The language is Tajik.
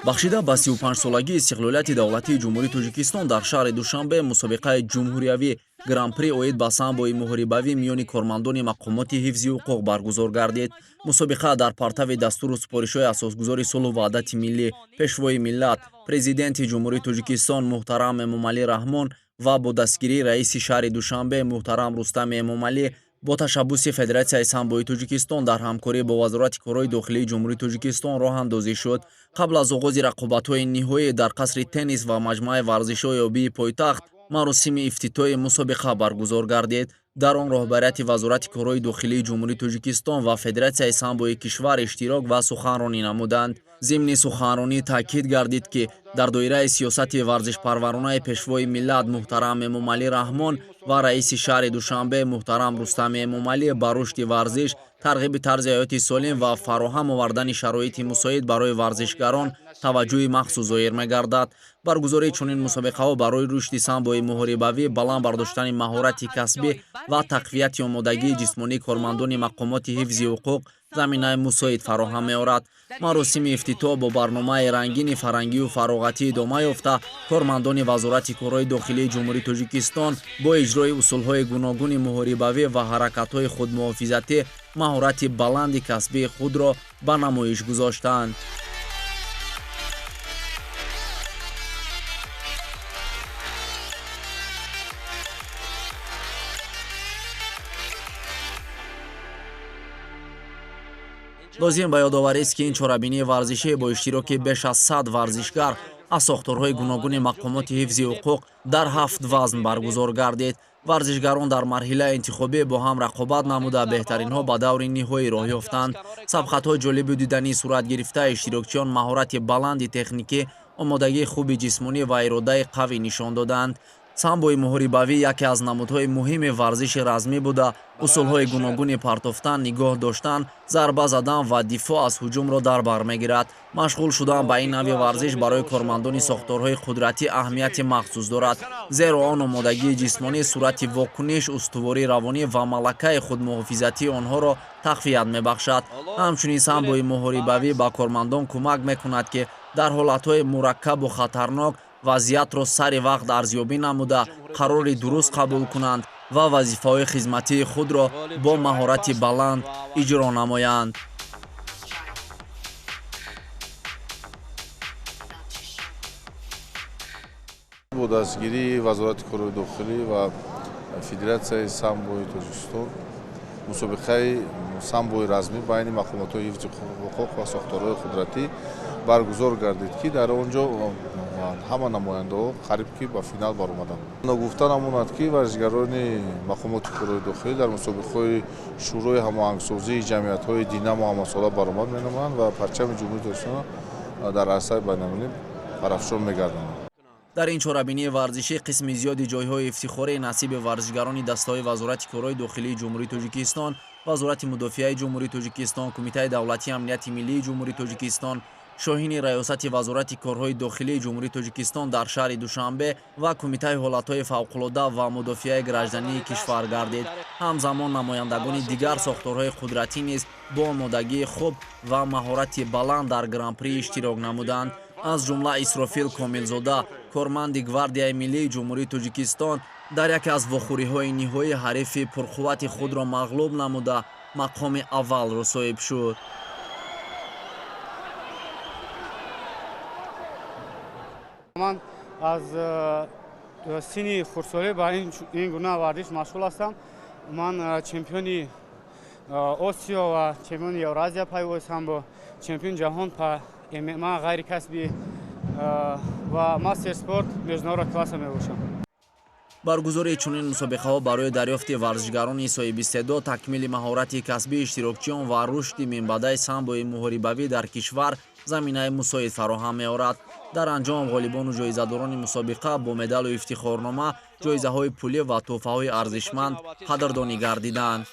бахшида ба 35-солагии истиқлолияти давлатии ҷумҳурии Тоҷикистон дар шаҳри Душанбе мусобиқаи ҷумҳуриявӣ Гран-при оид ба самбои муҳорибавӣ миёни кормандони мақомоти ҳифзи ҳуқуқ баргузор гардид. Мусобиқа дар партави дастуру супоришҳои асосгузори сулҳу ваҳдати миллӣ, пешвои миллат, президенти ҷумҳурии Тоҷикистон муҳтарам Эмомалӣ Раҳмон ва бо дастгирии раиси шаҳри Душанбе муҳтарам Рустами Эмомалӣ бо ташаббуси Федератсияи самбои Тоҷикистон дар ҳамкорӣ бо Вазорати корҳои дохилии ҷумҳурии Тоҷикистон роҳандозӣ шуд. Қабл аз оғози рақобатҳои ниҳоӣ дар қасри теннис ва маҷмӯаи варзишҳои обии пойтахт маросими ифтитоҳи мусобиқа баргузор гардид. дар он роҳбарияти Вазорати корҳои дохилии ҷумҳурии Тоҷикистон ва Федератсияи самбои кишвар иштирок ва суханронӣ намуданд. зимни суханронӣ таъкид гардид ки дар доираи сиёсати варзишпарваронаи пешвои миллат муҳтарам Эмомалӣ Раҳмон ва раиси шаҳри Душанбе муҳтарам Рустами Эмомалӣ ба рушди варзиш, тарғиби тарзи ҳаёти солим ва фароҳам овардани шароити мусоид барои варзишгарон таваҷҷӯҳи махсус зоҳир мегардад. баргузории чунин мусобиқаҳо барои рушди самбои муҳорибавӣ, баланд бардоштани маҳорати касбӣ ва тақвияти омодагии ҷисмонии кормандони мақомоти ҳифзи ҳуқуқ заминаи мусоид фароҳам меорад. маросими ифтитоҳ бо барномаи рангини фарҳангию фароғатӣ идома ёфта, кормандони Вазорати корҳои дохилии ҷумҳурии Тоҷикистон бо иҷрои усулҳои гуногуни муҳорибавӣ ва ҳаракатҳои худмуҳофизатӣ маҳорати баланди касбии худро ба намоиш гузоштанд. лозим ба ёдоварист ки ин чорабинии варзишӣ бо иштироки беш аз 100 варзишгар аз сохторҳои гуногуни мақомоти ҳифзи ҳуқуқ дар 7 вазн баргузор гардид. варзишгарон дар марҳилаи интихобӣ бо ҳам рақобат намуда беҳтаринҳо ба даври ниҳоӣ роҳ ёфтанд. сабқатҳои ҷолибу диданӣ сурат гирифта, иштирокчиён маҳорати баланди техникӣ, омодагии хуби ҷисмонӣ ва иродаи қавӣ нишон доданд. самбои муҳорибавӣ яке аз намудҳои муҳими варзиши размӣ буда, усулҳои гуногуни партофтан, нигоҳ доштан, зарба задан ва дифоъ аз ҳуҷумро дар бар мегирад. машғул шудан ба ин нави варзиш барои кормандони сохторҳои қудратӣ аҳамияти махсус дорад, зеро он омодагии ҷисмонӣ, суръати вокуниш, устувории равонӣ ва малакаи худмуҳофизатии онҳоро тақвият мебахшад. ҳамчунин самбои муҳорибавӣ ба кормандон кӯмак мекунад ки дар ҳолатҳои мураккабу хатарнок вазъиятро сари вақт арзёбӣ намуда, қарори дуруст қабул кунанд ва вазифаҳои хизматии худро бо маҳорати баланд иҷро намоянд. бо дастгирии Вазорати корҳои дохилӣ ва Федератсияи самбои Тоҷикистон мусобиқаи самбои размӣ байни мақомотҳои ҳифзи ҳуқуқ ва сохторҳои қудратӣ баргузор гардид, ки дар он ҷо ҳама намояндаҳо қариб ки ба финал баромаданд. гуфта намонад, ки варзишгарони мақомоти корҳои дохилӣ дар мусобиқаҳои шӯрои ҳамоҳангсозии ҷамъиятҳои динамо ҳамасола баромад менамоянд ва парчами ҷумҳурии Тоҷикистон дар арсаи байналмилалӣ барафшон мегардонанд. дар ин чорабинии варзишӣ қисми зиёди ҷойҳои ифтихорӣ насиби варзишгарони дастаҳои Вазорати корҳои дохилии ҷумҳурии Тоҷикистон, Вазорати мудофиаи ҷумҳурии Тоҷикистон, Кумитаи давлатии амнияти миллии ҷумҳурии Тоҷикистон, шоҳини раёсати Вазорати корҳои дохилии ҷумҳурии Тоҷикистон дар шаҳри Душанбе ва Кумитаи ҳолатҳои фавқулода ва мудофиаи граждании кишвар гардид. ҳамзамон намояндагони дигар сохторҳои қудратӣ низ бо омодагии хуб ва маҳорати баланд дар Гран-при иштирок намуданд. аз ҷумла Исрофил Комилзода, корманди гвардияи миллии ҷумҳурии Тоҷикистон, дар яке аз вохӯриҳои ниҳоӣ ҳарифи пурқуввати худро мағлуб намуда мақоми аввалро соҳиб шуд. ман аз синни хурдсолӣ ба ин гуна варзиш машғул ҳастам. ман чемпиони осиё ва чемпиони Евразия пайвои самбо, чемпиони ҷаҳон па ММА ғайрикасбӣ ва мастер спорт международӣ класса мебошам. баргузории чунин мусобиқаҳо барои дарёфти варзишгарони соҳибистеъдод, такмили маҳорати касбии иштирокчиён ва рушди минбаъдаи самбои муҳорибавӣ дар кишвар заминаи мусоид фароҳам меорад. дар анҷом ғолибону ҷоизадорони мусобиқа бо медалу ифтихорнома, ҷоизаҳои пулӣ ва тӯҳфаҳои арзишманд қадрдонӣ гардиданд.